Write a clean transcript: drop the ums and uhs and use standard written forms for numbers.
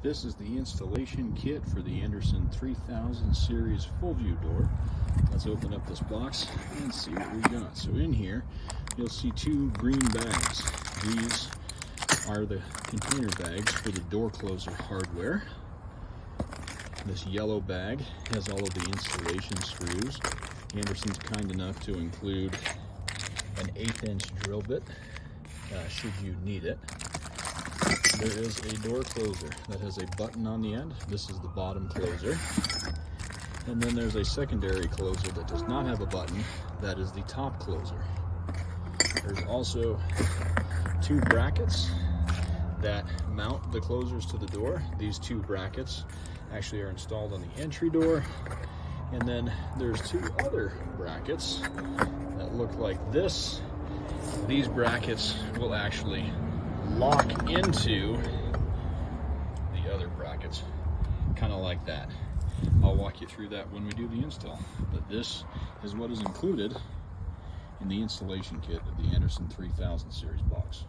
This is the installation kit for the Andersen 3000 series full view door. Let's open up this box and see what we got. So in here, you'll see two green bags. These are the container bags for the door closer hardware. This yellow bag has all of the installation screws. Andersen's kind enough to include an 1/8" drill bit, should you need it. There is a door closer that has a button on the end. This is the bottom closer. And then there's a secondary closer that does not have a button. That is the top closer. There's also two brackets that mount the closers to the door. These two brackets actually are installed on the entry door. And then there's two other brackets that look like this. These brackets will actually lock into the other brackets, kind of like that. I'll walk you through that when we do the install. But this is what is included in the installation kit of the Andersen 3000 series box.